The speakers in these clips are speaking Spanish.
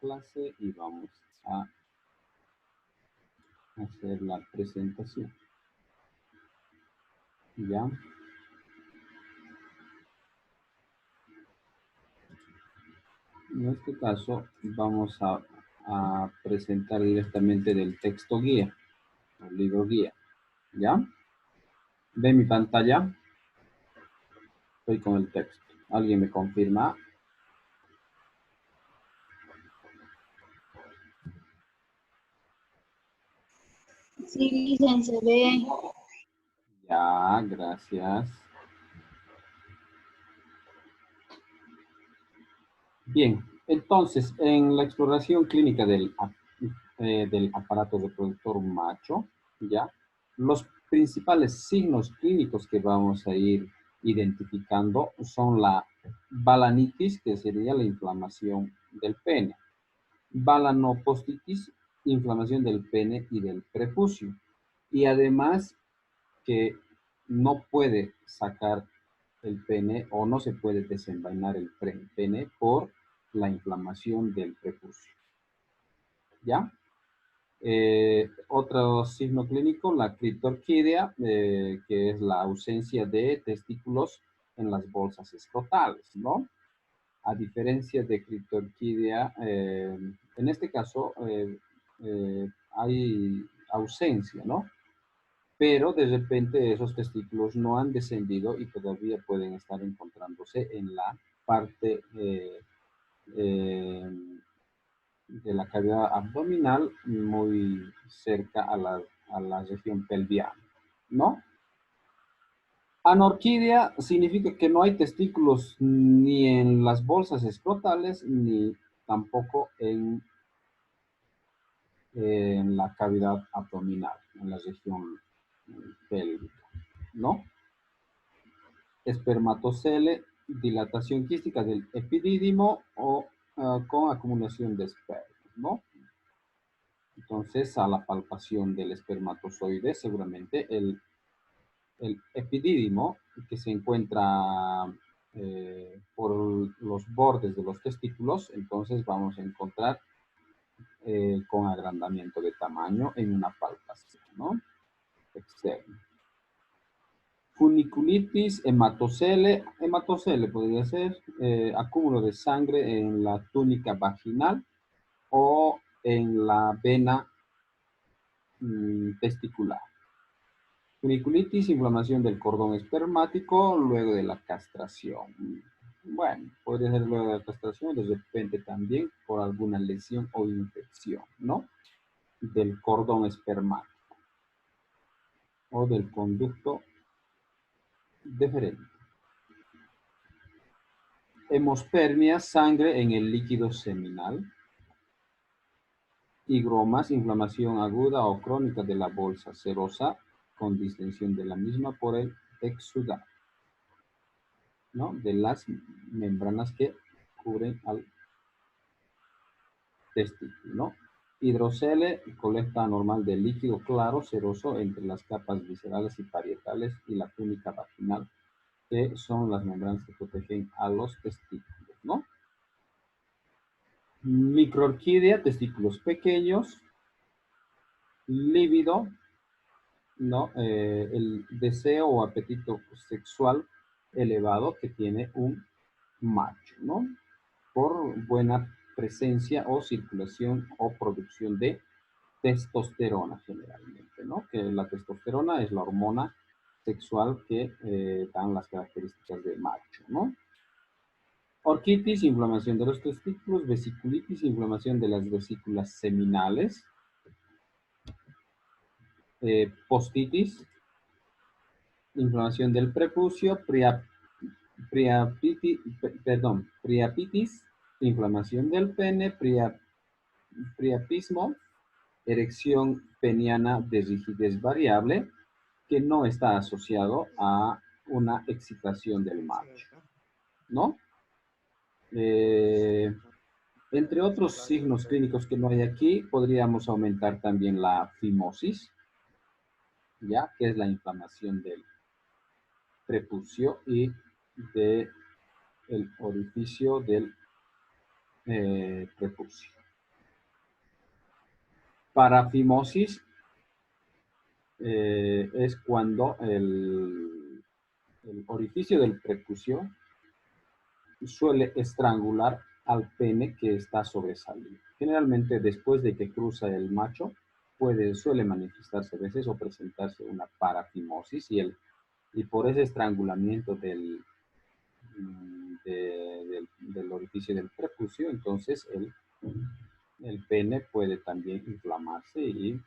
clase y vamos a hacer la presentación. ¿Ya? En este caso vamos a presentar directamente del texto guía, el libro guía. ¿Ya? ¿Ve mi pantalla? Estoy con el texto. ¿Alguien me confirma? Sí, licencia, ve. Ya, gracias. Bien, entonces, en la exploración clínica del aparato reproductor macho, ¿ya? Los principales signos clínicos que vamos a ir identificando son la balanitis, que sería la inflamación del pene, balanopostitis, inflamación del pene y del prepucio, y además que no puede sacar el pene o no se puede desenvainar el pene por la inflamación del prepucio. ¿Ya? Otro signo clínico, la criptorquidia, que es la ausencia de testículos en las bolsas escrotales, ¿no? A diferencia de criptorquidia, en este caso hay ausencia, ¿no? Pero de repente esos testículos no han descendido y todavía pueden estar encontrándose en la parte eh, de la cavidad abdominal muy cerca a la región pelviana, ¿no? Anorquidia significa que no hay testículos ni en las bolsas escrotales ni tampoco en la cavidad abdominal, en la región pélvica, ¿no? Espermatocele, dilatación quística del epidídimo o con acumulación de esperma, ¿no? Entonces, a la palpación del espermatozoide, seguramente el epidídimo, que se encuentra por los bordes de los testículos, entonces vamos a encontrar con agrandamiento de tamaño en una palpación, ¿no? Externa. Funiculitis, hematocele podría ser acúmulo de sangre en la túnica vaginal o en la vena testicular. Funiculitis, inflamación del cordón espermático luego de la castración. Bueno, podría ser luego de la castración, de repente también por alguna lesión o infección, ¿no? Del cordón espermático o del conducto deferente. Hemospermia, sangre en el líquido seminal. Higromas, inflamación aguda o crónica de la bolsa serosa con distensión de la misma por el exudado, ¿no? De las membranas que cubren al testículo, ¿no? Hidrocele, colecta anormal de líquido claro seroso entre las capas viscerales y parietales y la túnica vaginal, que son las membranas que protegen a los testículos, ¿no? Microorquídea, testículos pequeños. Líbido, ¿no? El deseo o apetito sexual elevado que tiene un macho, ¿no? Por buena presencia o circulación o producción de testosterona generalmente, ¿no? Que la testosterona es la hormona sexual que dan las características de macho, ¿no? Orquitis, inflamación de los testículos. Vesiculitis, inflamación de las vesículas seminales. Postitis, inflamación del prepucio. Priapitis, inflamación del pene. Priapismo, erección peniana de rigidez variable, que no está asociado a una excitación del macho, ¿no? Entre otros signos clínicos que no hay aquí, podríamos aumentar también la fimosis, ¿ya? Que es la inflamación del prepucio y del orificio del prepucio, Parafimosis es cuando el orificio del prepucio suele estrangular al pene que está sobresalido. Generalmente después de que cruza el macho, suele manifestarse a veces o presentarse una parafimosis y por ese estrangulamiento del orificio del prepucio, entonces el pene puede también inflamarse y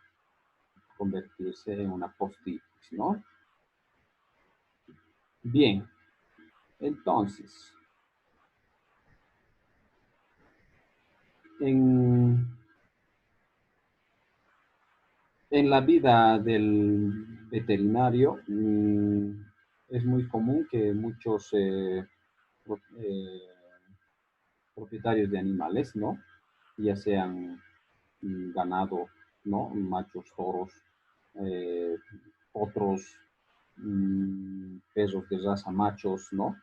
convertirse en una postitis, ¿no? Bien, entonces, en la vida del veterinario es muy común que muchos propietarios de animales, ¿no? Ya sean ganado, ¿no? Machos, toros, eh, otros perros de raza machos, ¿no?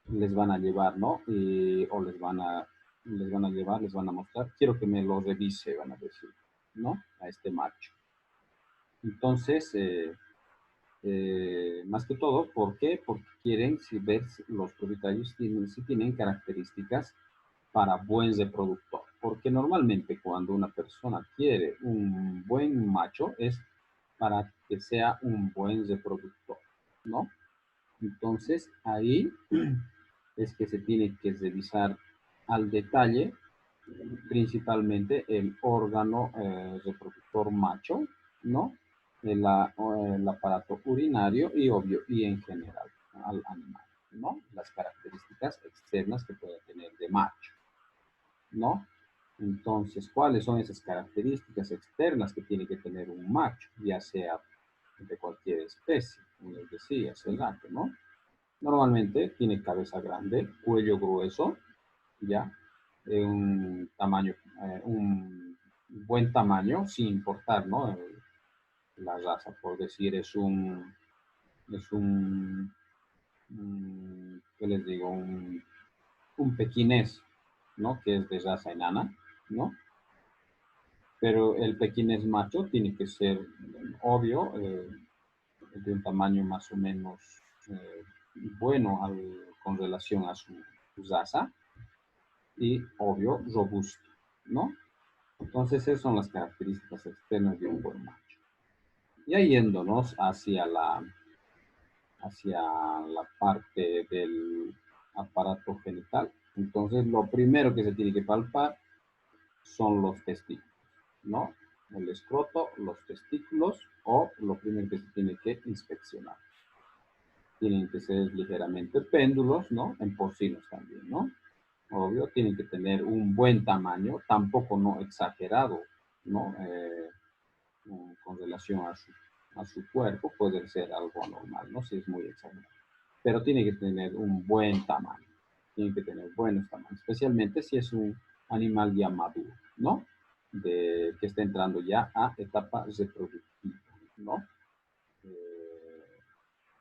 Les van a llevar, ¿no? O les van a llevar, les van a mostrar, quiero que me lo revise, van a decir, ¿no? A este macho. Entonces, más que todo, ¿por qué? Porque quieren ver si los propietarios si tienen características para buen reproductor. Porque normalmente cuando una persona quiere un buen macho es para que sea un buen reproductor, ¿no? Entonces ahí es que se tiene que revisar al detalle principalmente el órgano reproductor macho, ¿no? El aparato urinario y obvio, y en general al animal, ¿no? Las características externas que puede tener de macho, ¿no? Entonces, ¿cuáles son esas características externas que tiene que tener un macho, ya sea de cualquier especie, como les decía, es el gato, ¿no? Normalmente tiene cabeza grande, cuello grueso, ¿ya? Un tamaño, un buen tamaño, sin importar, ¿no? La raza, por decir, ¿qué les digo? Un pequinés, ¿no? Que es de raza enana, ¿no? Pero el pequinés macho tiene que ser, obvio, de un tamaño más o menos bueno con relación a su raza y, obvio, robusto, ¿no? Entonces, esas son las características externas de un buen macho. Y ahí yéndonos hacia la parte del aparato genital. Entonces, lo primero que se tiene que palpar son los testículos, ¿no? El escroto, los testículos, o lo primero que se tiene que inspeccionar. Tienen que ser ligeramente péndulos, ¿no? En porcinos también, ¿no? Obvio, tienen que tener un buen tamaño, tampoco no exagerado, ¿no? Con relación a su cuerpo, puede ser algo anormal, ¿no? Si es muy exagerado. Pero tiene que tener un buen tamaño, tiene que tener buenos tamaños, especialmente si es un animal ya maduro, ¿no? Que está entrando ya a etapa reproductiva, ¿no?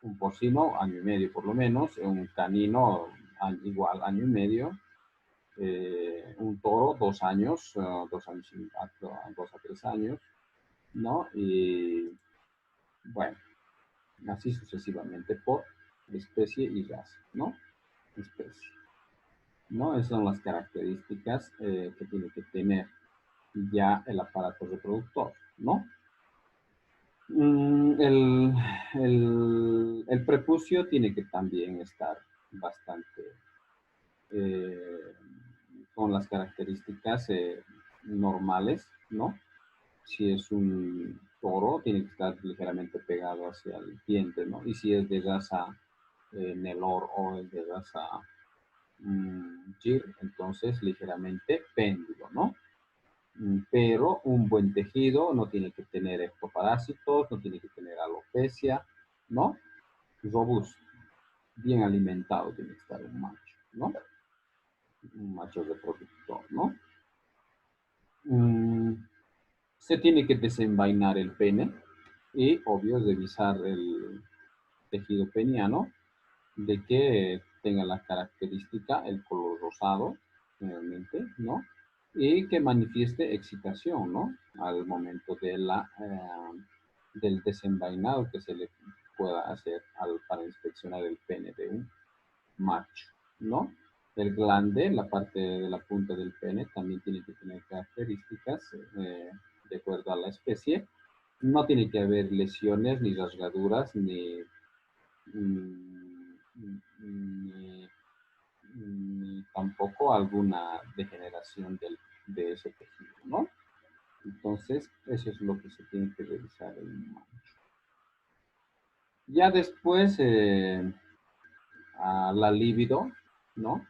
Un porcino, año y medio por lo menos, un canino, igual, año y medio, un toro, 2 años, 2 años, 2 a 3 años, ¿no? Y bueno, así sucesivamente por especie y raza, ¿no? Especie, ¿no? Esas son las características que tiene que tener ya el aparato reproductor, ¿no? El prepucio tiene que también estar bastante eh, con las características normales, ¿no? Si es un toro, tiene que estar ligeramente pegado hacia el diente, ¿no? Y si es de raza Nelor o es de raza Gir, entonces ligeramente péndulo, ¿no? Pero un buen tejido no tiene que tener ectoparásitos, no tiene que tener alopecia, ¿no? Robusto, bien alimentado tiene que estar un macho, ¿no? Un macho reproductor, ¿no? Se tiene que desenvainar el pene y, obvio, revisar el tejido peniano de que tenga la característica, el color rosado, generalmente, ¿no? y que manifieste excitación, ¿no? Al momento de del desenvainado que se le pueda hacer para inspeccionar el pene de un macho, ¿no? El glande, la parte de la punta del pene, también tiene que tener características de acuerdo a la especie. No tiene que haber lesiones, ni rasgaduras, ni, ni tampoco alguna degeneración de ese tejido, ¿no? Entonces, eso es lo que se tiene que revisar en un macho. Ya después, a la libido, ¿no?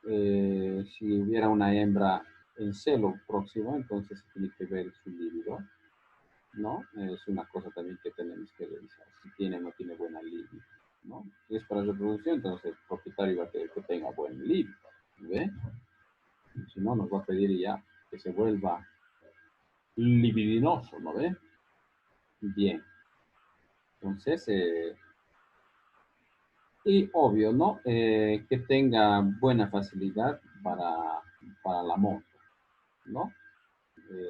Si hubiera una hembra en celo próximo, entonces se tiene que ver su libido, ¿no? Es una cosa también que tenemos que revisar, si tiene o no tiene buena libido, ¿no? Si es para reproducción, entonces el propietario va a querer que tenga buen libido, ¿ve? Y si no, nos va a pedir ya que se vuelva libidinoso, ¿no ve? Bien, entonces, y obvio, ¿no? Que tenga buena facilidad para la moto, ¿no?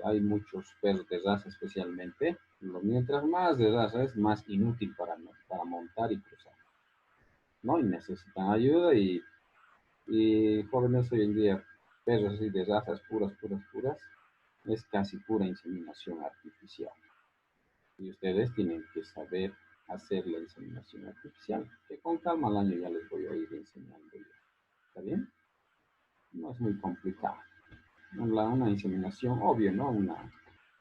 Hay muchos perros de raza especialmente. Mientras más de raza es más inútil para montar y cruzar, ¿no? Y necesitan ayuda y jóvenes hoy en día, perros así de razas puras, puras, puras, es casi pura inseminación artificial. Y ustedes tienen que saber hacer la inseminación artificial, que con calma al año ya les voy a ir enseñando. ¿Está bien? No es muy complicado. Una inseminación, obvio, ¿no?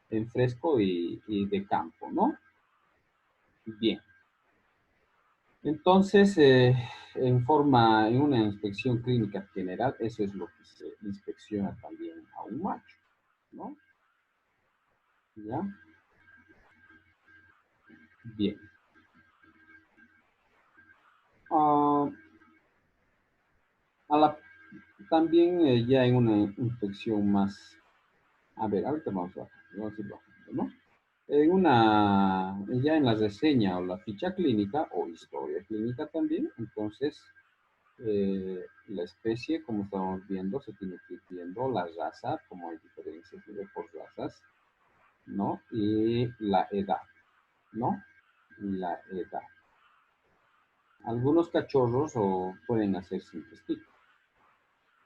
En fresco y de campo, ¿no? Bien. Entonces, en una inspección clínica general, eso es lo que se inspecciona también a un macho, ¿no? ¿Ya? Bien. Ah, a la, también ya en una inspección más, a ver, ahorita vamos a ir bajando, ¿no? Ya en la reseña o la ficha clínica o historia clínica también, entonces la especie, como estamos viendo, se tiene que ir viendo la raza, como hay diferencias por razas, ¿no? Y la edad, ¿no? La edad. Algunos cachorros pueden hacer sin testículos,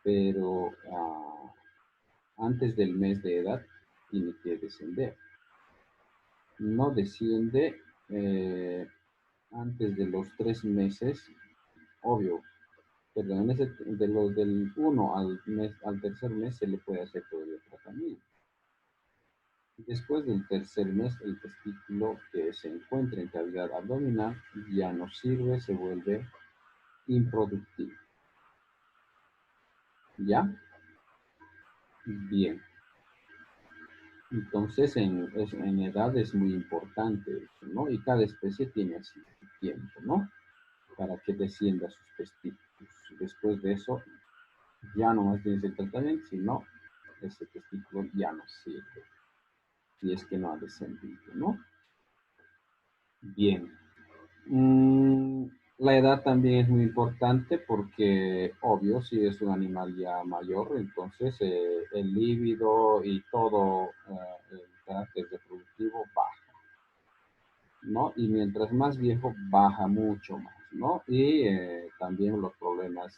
pero antes del mes de edad tiene que descender. No desciende antes de los 3 meses, obvio, perdón, del 1 al tercer mes se le puede hacer todo el tratamiento. Después del tercer mes, el testículo que se encuentra en cavidad abdominal ya no sirve, se vuelve improductivo. ¿Ya? Bien. Entonces, en edad es muy importante, ¿no? Y cada especie tiene así su tiempo, ¿no? Para que descienda sus testículos. Después de eso, ya no más tienes el tratamiento, sino ese testículo ya no sirve. Y es que no ha descendido, ¿no? Bien. La edad también es muy importante porque, obvio, si es un animal ya mayor, entonces el líbido y todo el carácter reproductivo baja, ¿no? Y mientras más viejo, baja mucho más, ¿no? Y también los problemas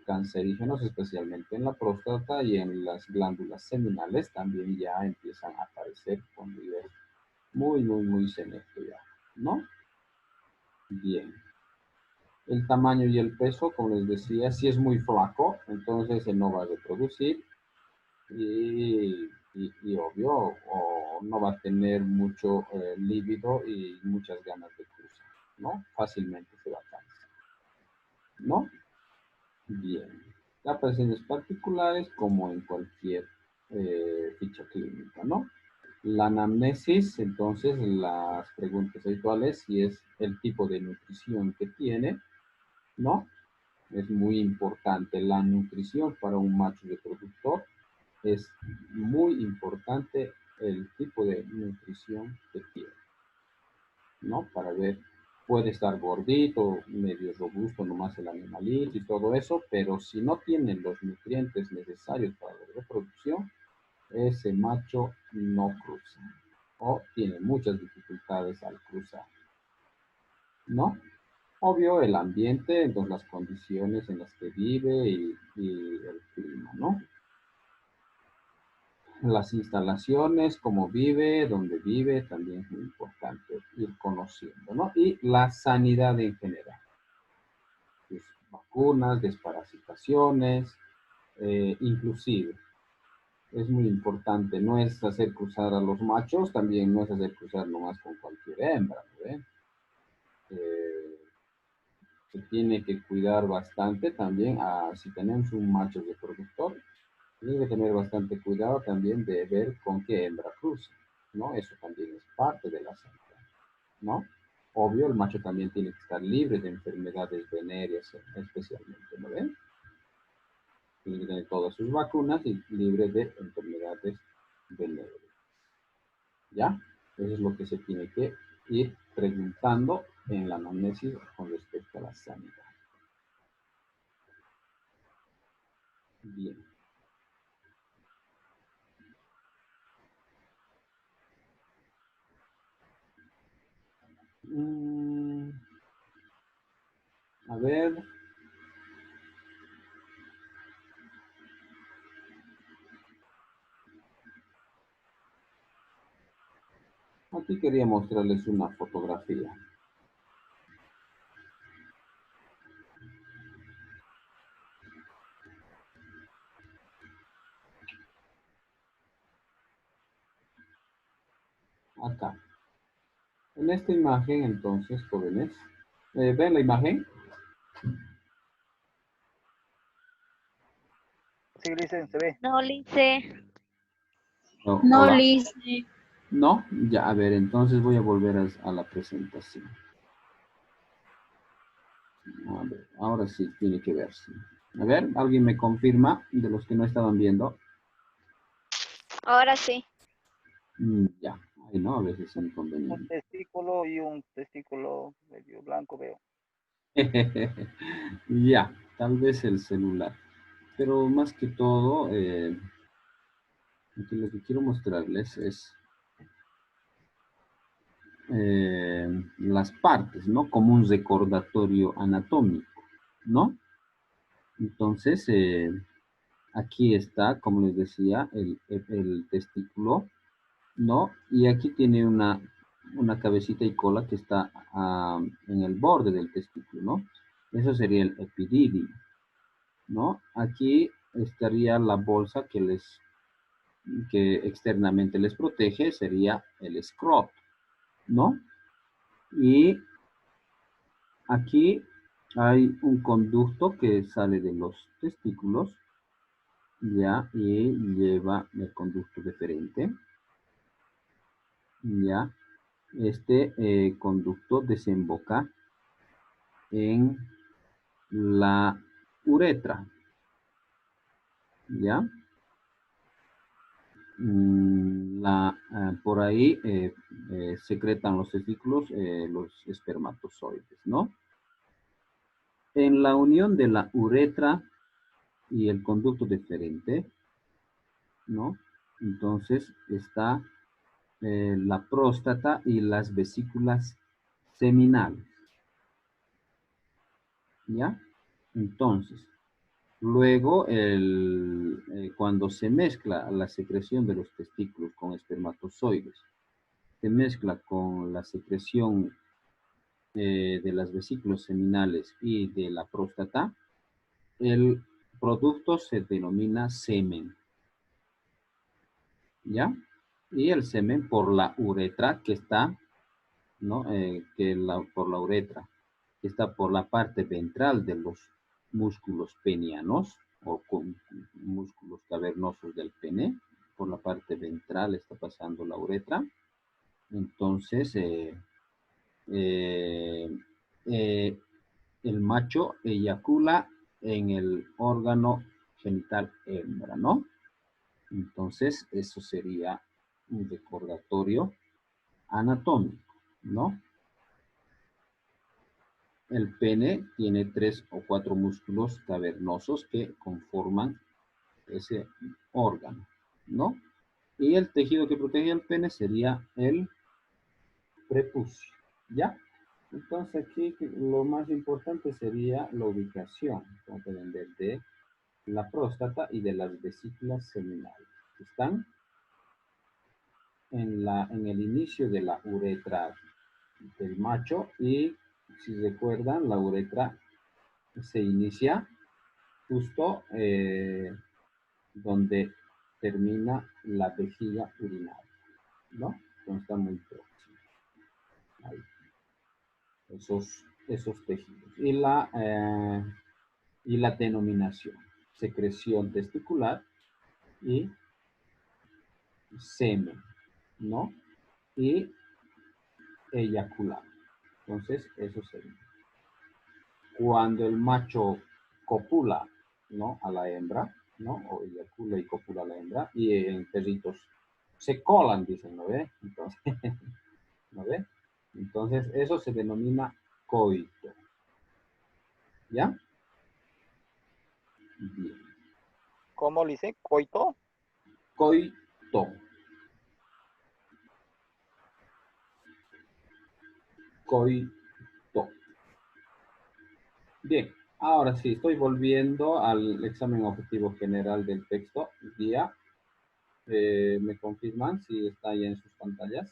cancerígenos, especialmente en la próstata y en las glándulas seminales, también ya empiezan a aparecer con nivel muy, muy, muy selecto ya, ¿no? Bien. El tamaño y el peso, como les decía, si es muy flaco, entonces no va a reproducir y obvio, o no va a tener mucho líbido y muchas ganas de cruzar, ¿no? Fácilmente se va a cansar, ¿no? Bien. Apreciaciones particulares como en cualquier ficha clínica, ¿no? La anamnesis, entonces, las preguntas habituales, si es el tipo de nutrición que tiene, ¿no? Es muy importante. La nutrición para un macho reproductor es muy importante el tipo de nutrición que tiene, ¿no? Para ver puede estar gordito, medio robusto nomás el animalito y todo eso, pero si no tiene los nutrientes necesarios para la reproducción, ese macho no cruza o tiene muchas dificultades al cruzar, ¿no? Obvio, el ambiente, entonces las condiciones en las que vive y el clima, ¿no? Las instalaciones, cómo vive, dónde vive, también es muy importante ir conociendo, ¿no? Y la sanidad en general. Pues, vacunas, desparasitaciones, inclusive. Es muy importante, no es hacer cruzar a los machos, también no es hacer cruzar nomás con cualquier hembra, ¿ve? Eh, Se tiene que cuidar bastante también, si tenemos un macho reproductor, tiene que tener bastante cuidado también de ver con qué hembra cruza, ¿no? Eso también es parte de la sanidad, ¿no? Obvio, el macho también tiene que estar libre de enfermedades venéreas, especialmente, ¿no ven? Tiene que tener todas sus vacunas y libre de enfermedades venéreas, ¿ya? Eso es lo que se tiene que ir preguntando en la anamnesis con respecto a la sanidad. Bien. Mm, a ver. Aquí quería mostrarles una fotografía. Acá. En esta imagen, entonces, jóvenes, ¿ven la imagen? Sí, dicen, se ve. No, Lice. No, Hola. Lice. No, ya, a ver, entonces voy a volver a la presentación. A ver, ahora sí tiene que verse. A ver, ¿alguien me confirma de los que no estaban viendo? Ahora sí. Ya, ahí no, a veces es Un inconveniente. testículo y un testículo medio blanco veo. Ya, tal vez el celular. Pero más que todo, aquí lo que quiero mostrarles es las partes, ¿no? Como un recordatorio anatómico, ¿no? Entonces, aquí está, como les decía, el testículo, ¿no? Y aquí tiene una cabecita y cola que está en el borde del testículo, ¿no? Eso sería el epididio, ¿no? Aquí estaría la bolsa que externamente les protege, sería el escroto, ¿no? Y aquí hay un conducto que sale de los testículos, ya, y lleva el conducto deferente, ya. Este conducto desemboca en la uretra, ya. Por ahí secretan los testículos los espermatozoides, ¿no? En la unión de la uretra y el conducto deferente, ¿no? Entonces está la próstata y las vesículas seminales, ¿ya? Entonces, luego, cuando se mezcla la secreción de los testículos con espermatozoides, se mezcla con la secreción de las vesículas seminales y de la próstata, el producto se denomina semen, ¿ya? Y el semen por la uretra que está, ¿no? Por la uretra, que está por la parte ventral de los músculos penianos o con músculos cavernosos del pene, por la parte ventral está pasando la uretra. Entonces, eh, eh, el macho eyacula en el órgano genital hembra, ¿no? Entonces, eso sería un recordatorio anatómico, ¿no? el pene tiene 3 o 4 músculos cavernosos que conforman ese órgano, ¿no? Y el tejido que protege el pene sería el prepucio, ¿ya? Entonces aquí lo más importante sería la ubicación, como pueden ver, de la próstata y de las vesículas seminales. Están en el inicio de la uretra del macho y si recuerdan, la uretra se inicia justo donde termina la vejiga urinaria, ¿no? Entonces está muy próximo. Ahí. Esos tejidos. Y la denominación, secreción testicular y semen, ¿no? Y eyacular. Entonces, eso sería. Cuando el macho copula, ¿no? A la hembra, ¿no? O eyacula y copula a la hembra, y en perritos se colan, dicen, ¿no ve? Entonces, ¿no ve? Entonces, eso se denomina coito. ¿Ya? Bien. ¿Cómo le dice? ¿Coito? Coito. Coito. Bien, ahora sí, estoy volviendo al examen objetivo general del texto. Guía, ¿me confirman si está ahí en sus pantallas?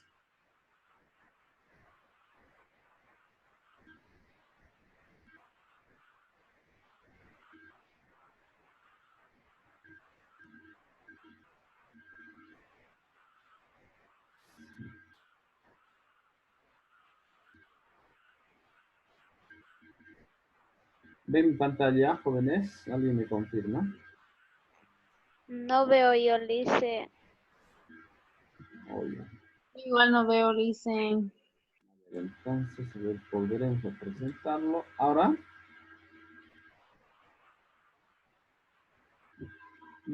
¿Ven mi pantalla, jóvenes? ¿Alguien me confirma? No veo yo, Lice. Oye, Igual no veo, dicen. entonces volveremos a presentarlo. Ahora,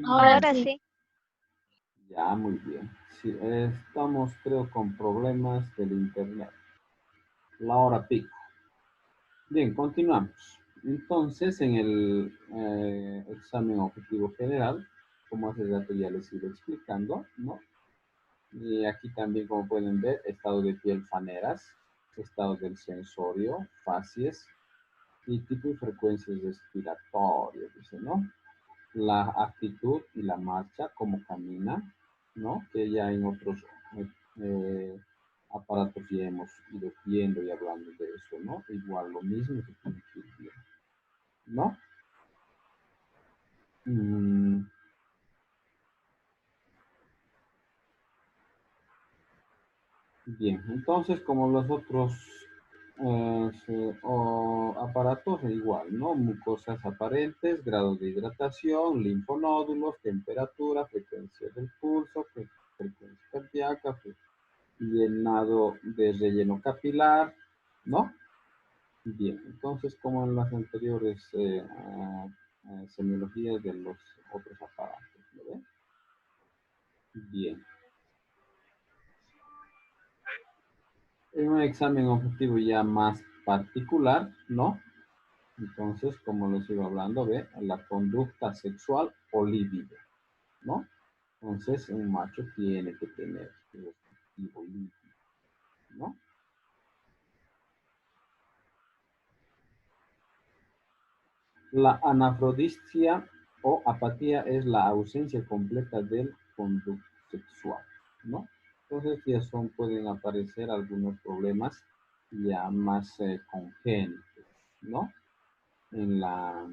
Ahora Ahora sí. sí. ya, muy bien. Sí, estamos, creo, con problemas del internet. La hora pico. Bien, continuamos. Entonces, en el examen objetivo general, como hace rato ya les iba explicando, ¿no? Y aquí también, como pueden ver, estado de piel faneras, estado del sensorio, facies y tipo y frecuencias respiratorias, dice, ¿no? La actitud y la marcha, cómo camina, ¿no? Que ya en otros eh, aparatos ya hemos ido viendo y hablando de eso, ¿no? Igual lo mismo que tiene que ir bien, ¿no? Mm, bien, entonces como los otros aparatos, igual, ¿no? Mucosas aparentes, grado de hidratación, linfonódulos, temperatura, frecuencia del pulso, frecuencia cardíaca, llenado de relleno capilar, ¿no? Bien, entonces como en las anteriores semiologías de los otros aparatos, ¿lo ven? Bien. En un examen objetivo ya más particular, ¿no? Entonces, como les iba hablando, ve la conducta sexual o libido, ¿no? Entonces, un macho tiene que tener el respectivo libido, ¿no? La anafrodisia o apatía es la ausencia completa del conducto sexual, ¿no? Entonces ya pueden aparecer algunos problemas ya más congénitos, ¿no? En la,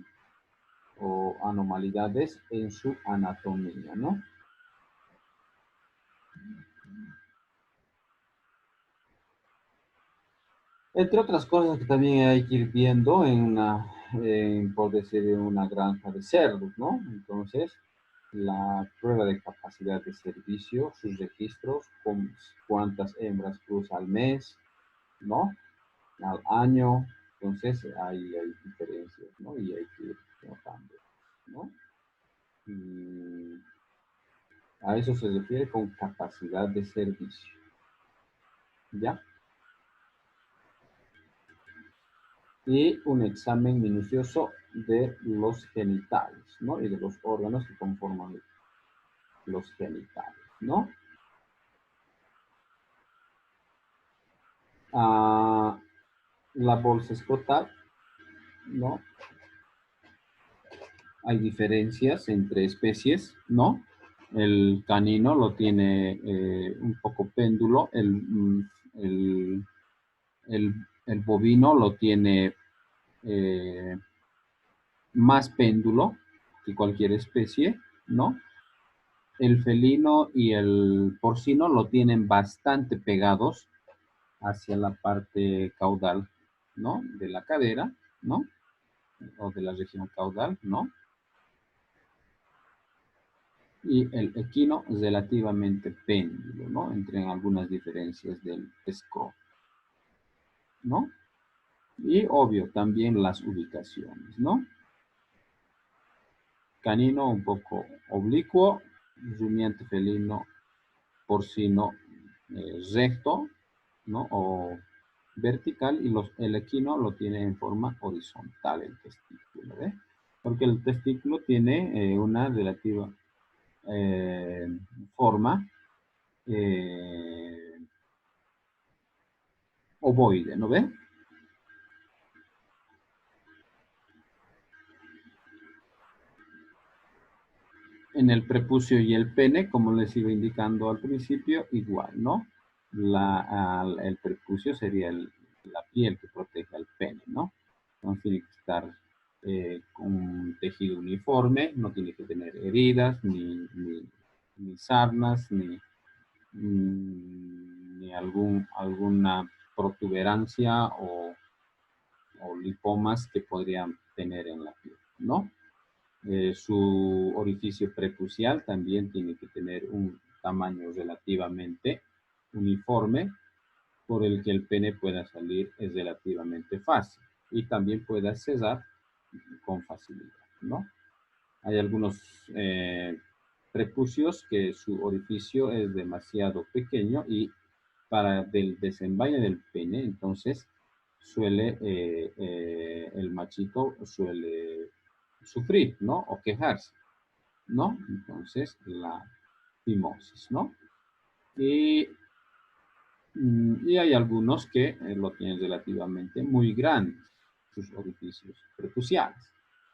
o anormalidades en su anatomía, ¿no? Entre otras cosas que también hay que ir viendo por decir, en una granja de cerdos, ¿no? Entonces, la prueba de capacidad de servicio, sus registros, con cuántas hembras cruza al mes, ¿no? Al año. Entonces, hay diferencias, ¿no? Y hay que ir notando, ¿no? Y a eso se refiere con capacidad de servicio. ¿Ya? y un examen minucioso de los genitales, ¿no? Y de los órganos que conforman los genitales, ¿no? La bolsa escrotal, ¿no? Hay diferencias entre especies, ¿no? El canino lo tiene un poco péndulo, el bovino lo tiene más péndulo que cualquier especie, ¿no? El felino y el porcino lo tienen bastante pegados hacia la parte caudal, ¿no? De la cadera, ¿no? O de la región caudal, ¿no? Y el equino es relativamente péndulo, ¿no? Entre algunas diferencias del escroto, ¿no? Y obvio, también las ubicaciones, ¿no? Canino un poco oblicuo, rumiante felino, porcino recto, ¿no? O vertical, y el equino lo tiene en forma horizontal el testículo, ¿ve? Porque el testículo tiene una relativa forma ovoide, ¿no ve? En el prepucio y el pene, como les iba indicando al principio, igual, ¿no? El prepucio sería la piel que protege al pene, ¿no? Entonces tiene que estar con un tejido uniforme, no tiene que tener heridas, ni sarnas, ni alguna protuberancia o lipomas que podrían tener en la piel, ¿no? Su orificio prepucial también tiene que tener un tamaño relativamente uniforme por el que el pene pueda salir es relativamente fácil y también pueda cesar con facilidad, ¿no? Hay algunos prepucios que su orificio es demasiado pequeño y para el desenvaine del pene, entonces el machito suele sufrir, ¿no? O quejarse, ¿no? Entonces, la fimosis, ¿no? Y, y hay algunos que lo tienen relativamente muy grandes, sus orificios prepuciales.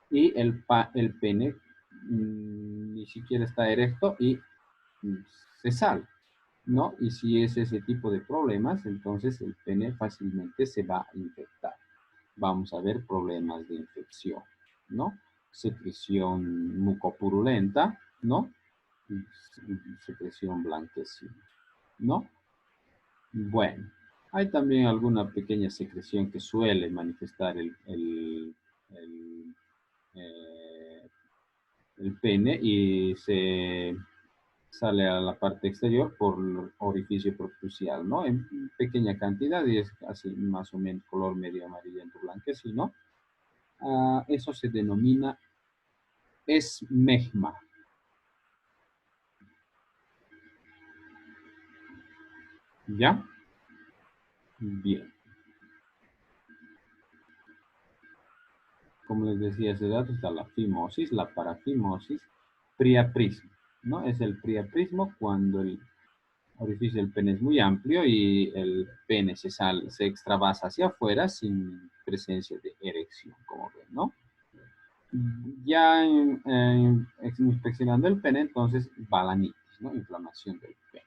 Y el pene ni siquiera está erecto y se sale, ¿no? Y si es ese tipo de problemas, entonces el pene fácilmente se va a infectar. Vamos a ver problemas de infección, ¿no? Secreción mucopurulenta, ¿no? Secreción blanquecina, ¿no? Bueno, hay también alguna pequeña secreción que suele manifestar eh, el pene y se sale a la parte exterior por el orificio prepucial, ¿no? En pequeña cantidad y es así más o menos color medio amarillento blanquecino. Eso se denomina esmegma. ¿Ya? Bien. Como les decía hace rato, está la fimosis, la parafimosis, priaprismo, ¿no? Es el priaprismo cuando el orificio del pene es muy amplio y el pene se extravasa hacia afuera sin presencia de erección, como ven, ¿no? Ya inspeccionando el pene, entonces balanitis, ¿no? Inflamación del pene.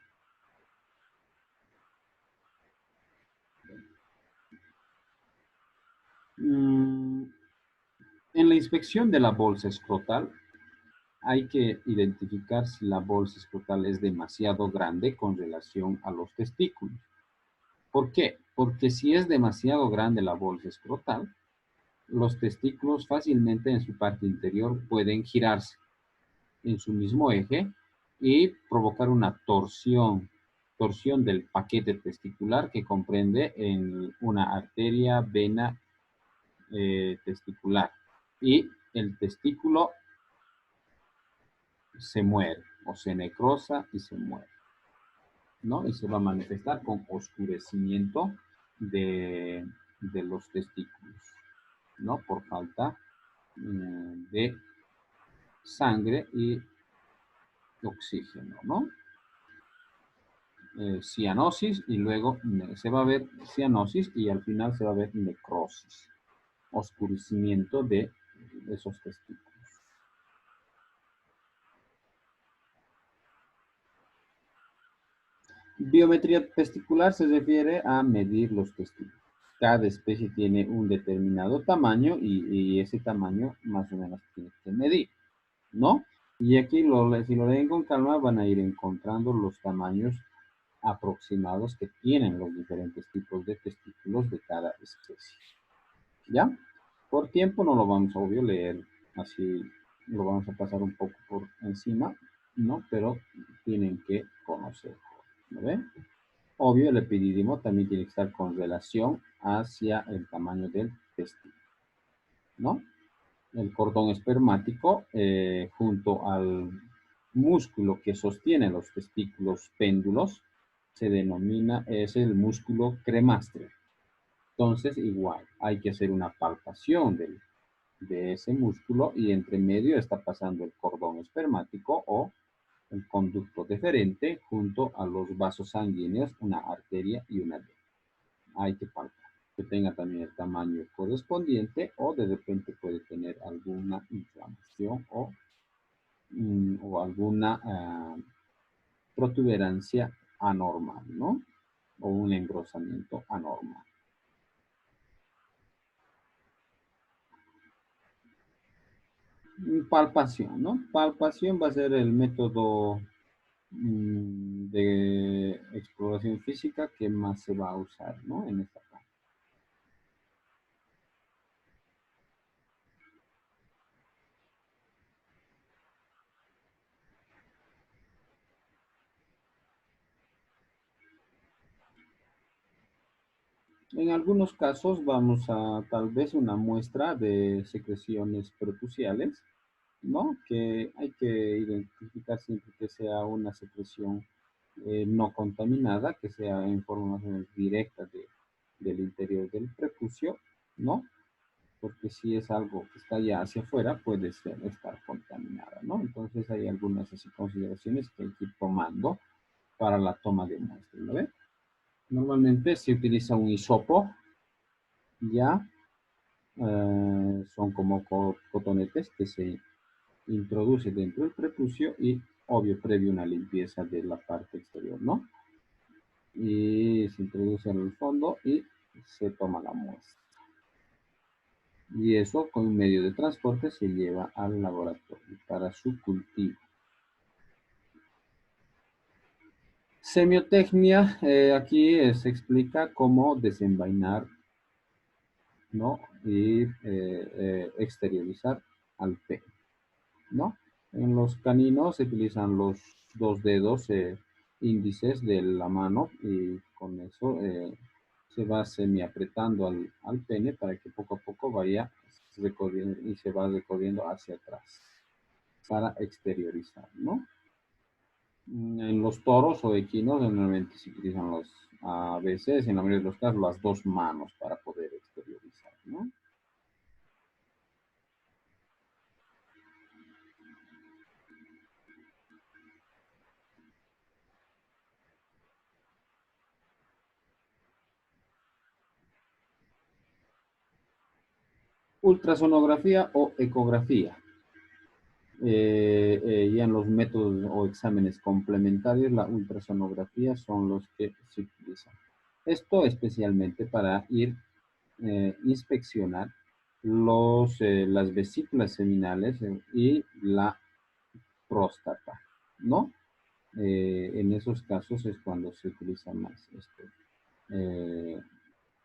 En la inspección de la bolsa escrotal, hay que identificar si la bolsa escrotal es demasiado grande con relación a los testículos. ¿Por qué? Porque si es demasiado grande la bolsa escrotal, los testículos fácilmente en su parte interior pueden girarse en su mismo eje y provocar una torsión del paquete testicular que comprende en una arteria, vena testicular. Y el testículo se muere o se necrosa y se muere, ¿no? Y se va a manifestar con oscurecimiento de los testículos, ¿no? Por falta de sangre y oxígeno, ¿no? Cianosis y luego se va a ver cianosis y al final se va a ver necrosis, oscurecimiento de esos testículos. Biometría testicular se refiere a medir los testículos. Cada especie tiene un determinado tamaño y ese tamaño más o menos tiene que medir, ¿no? Y aquí, si lo leen con calma, van a ir encontrando los tamaños aproximados que tienen los diferentes tipos de testículos de cada especie. ¿Ya? Por tiempo no lo vamos a obvio leer, así lo vamos a pasar un poco por encima, ¿no? Pero tienen que conocerlo, ¿no ven? Obvio, el epididimo también tiene que estar con relación hacia el tamaño del testículo, ¿no? El cordón espermático junto al músculo que sostiene los testículos péndulos se denomina, es el músculo cremastre. Entonces, igual, hay que hacer una palpación de ese músculo y entre medio está pasando el cordón espermático o el conducto deferente junto a los vasos sanguíneos, una arteria y una vena. Hay que palpar, que tenga también el tamaño correspondiente o de repente puede tener alguna inflamación o alguna protuberancia anormal, ¿no? O un engrosamiento anormal. Palpación, ¿no? Palpación va a ser el método de exploración física que más se va a usar, ¿no? En esta parte. En algunos casos vamos a tal vez una muestra de secreciones prepuciales, ¿no? Que hay que identificar siempre que sea una secreción no contaminada, que sea en forma más o menos directa del interior del prepucio, ¿no? Porque si es algo que está ya hacia afuera, puede estar contaminada, ¿no? Entonces hay algunas así consideraciones que hay que ir tomando para la toma de muestra, ¿no ve? Normalmente se utiliza un hisopo, ya son como cotonetes que se introduce dentro del prepucio y obvio previo una limpieza de la parte exterior, ¿no? Y se introduce en el fondo y se toma la muestra. Y eso con un medio de transporte se lleva al laboratorio para su cultivo. Semiotecnia, aquí se explica cómo desenvainar, ¿no? Y exteriorizar al pene, ¿no? En los caninos se utilizan los dos dedos índices de la mano y con eso se va semiapretando al pene para que poco a poco vaya recorriendo y se va recorriendo hacia atrás para exteriorizar, ¿no? En los toros o equinos normalmente se utilizan a veces, en la mayoría de los casos, las dos manos para poder exteriorizar, ¿no? Ultrasonografía o ecografía. Y en los métodos o exámenes complementarios, la ultrasonografía son los que se utilizan. Esto especialmente para ir inspeccionar las vesículas seminales y la próstata, ¿no? En esos casos es cuando se utiliza más eh,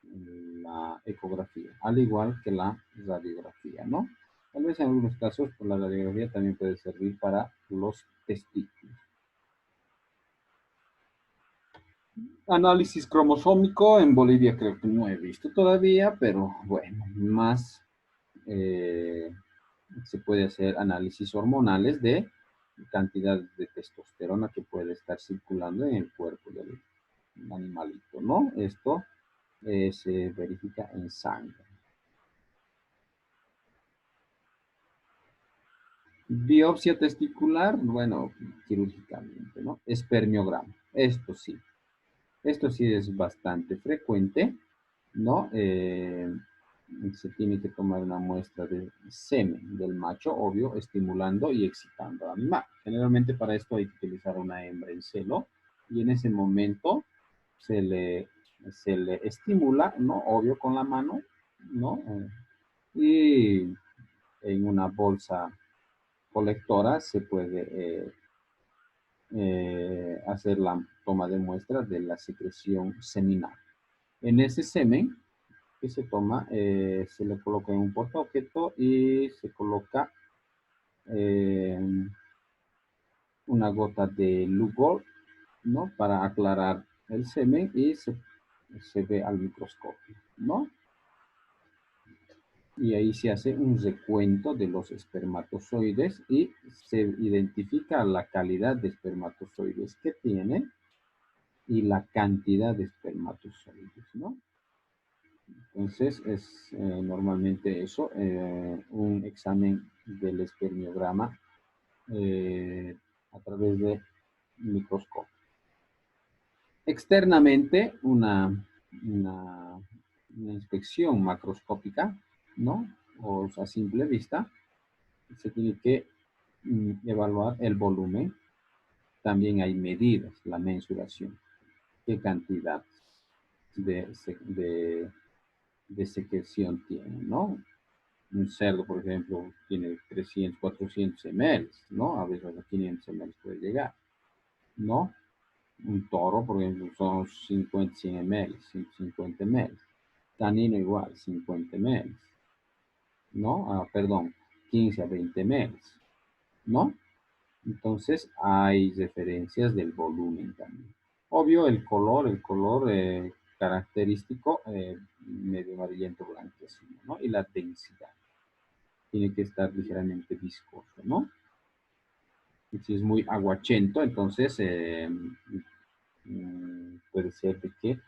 la ecografía, al igual que la radiografía, ¿no? Tal vez en algunos casos, pues, la radiografía también puede servir para los testículos. Análisis cromosómico en Bolivia creo que no he visto todavía, pero bueno, más se puede hacer análisis hormonales de cantidad de testosterona que puede estar circulando en el cuerpo del animalito, ¿no? Esto se verifica en sangre. Biopsia testicular, bueno, quirúrgicamente, ¿no? Espermiograma, esto sí. Esto sí es bastante frecuente, ¿no? Se tiene que tomar una muestra de semen del macho, obvio, estimulando y excitando al animal. Generalmente para esto hay que utilizar una hembra en celo y en ese momento se le, se le estimula, ¿no? Obvio con la mano, ¿no? Y en una bolsa colectora se puede hacer la toma de muestras de la secreción seminal. En ese semen que se toma, se le coloca en un portaobjeto y se coloca eh, una gota de Lugol, ¿no? Para aclarar el semen y se ve al microscopio, ¿no? Y ahí se hace un recuento de los espermatozoides y se identifica la calidad de espermatozoides que tiene y la cantidad de espermatozoides, ¿no? Entonces es normalmente eso, un examen del espermiograma a través de microscopio. Externamente, una inspección macroscópica, ¿no? O a simple vista, se tiene que evaluar el volumen. También hay medidas, la mensuración, qué cantidad de secreción tiene, ¿no? Un cerdo, por ejemplo, tiene 300, 400 ml, ¿no? A veces a 500 ml puede llegar, ¿no? Un toro, por ejemplo, son 50, 100 ml, 150 ml. Canino igual, 50 ml, ¿no? Perdón, 15 a 20 ml, ¿no? Entonces hay referencias del volumen también. Obvio, el color característico medio amarillento blanquecino, ¿no? Y la densidad tiene que estar ligeramente viscoso, ¿no? Y si es muy aguachento, entonces puede ser de que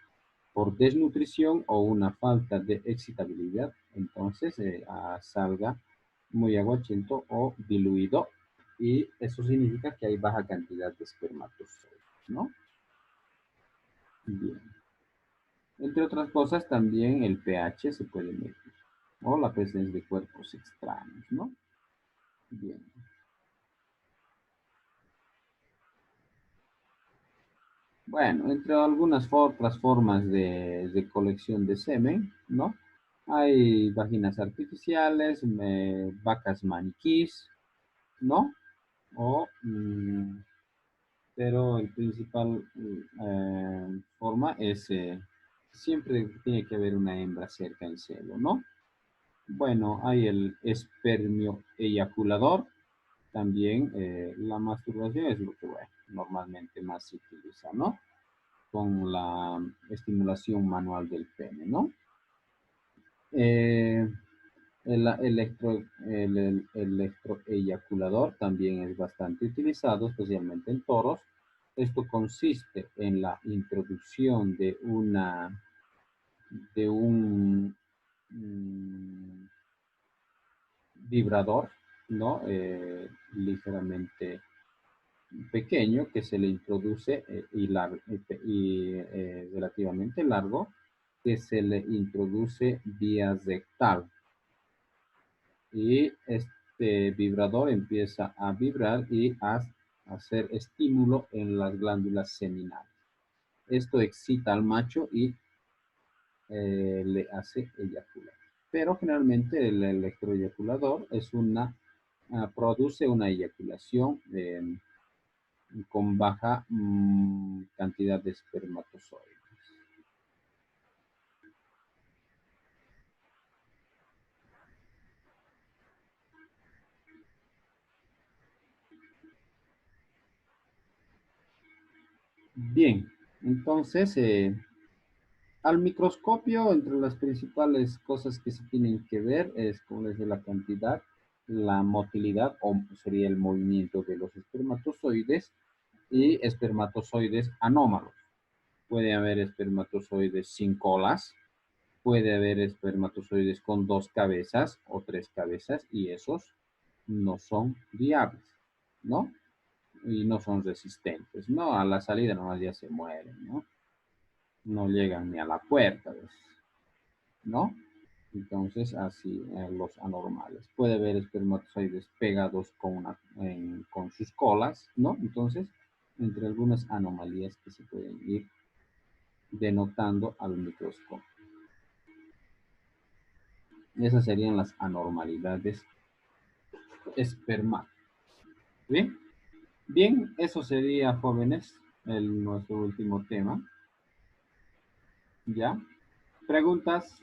por desnutrición o una falta de excitabilidad, entonces salga muy aguachento o diluido y eso significa que hay baja cantidad de espermatozoides, ¿no? Bien. Entre otras cosas, también el pH se puede medir o la presencia de cuerpos extraños, ¿no? Bien. Bueno, entre algunas otras formas de colección de semen, ¿no? Hay vaginas artificiales, vacas maniquís, ¿no? O, pero el principal forma es, siempre tiene que haber una hembra cerca en celo, ¿no? Bueno, hay el espermio eyaculador, también la masturbación es lo que, bueno, normalmente más se utiliza, ¿no? Con la estimulación manual del pene, ¿no? Eh, el electroeyaculador también es bastante utilizado, especialmente en toros. Esto consiste en la introducción de un vibrador, ¿no? Ligeramente pequeño que se le introduce y relativamente largo que se le introduce vía rectal y este vibrador empieza a vibrar y a hacer estímulo en las glándulas seminales. Esto excita al macho y le hace eyacular. Pero generalmente el electroeyaculador produce una eyaculación con baja cantidad de espermatozoides. Bien, entonces al microscopio, entre las principales cosas que se tienen que ver es, como les la cantidad, la motilidad, o sería el movimiento de los espermatozoides, y espermatozoides anómalos. Puede haber espermatozoides sin colas, puede haber espermatozoides con 2 cabezas o 3 cabezas, y esos no son viables, ¿no? Y no son resistentes, ¿no? A la salida nomás ya se mueren, ¿no? No llegan ni a la puerta, pues, ¿no? Entonces, así los anormales. Puede haber espermatozoides pegados con sus colas, ¿no? Entonces, entre algunas anomalías que se pueden ir denotando al microscopio. Esas serían las anormalidades espermales. ¿Bien? Bien, eso sería, jóvenes, nuestro último tema. ¿Ya? ¿Preguntas?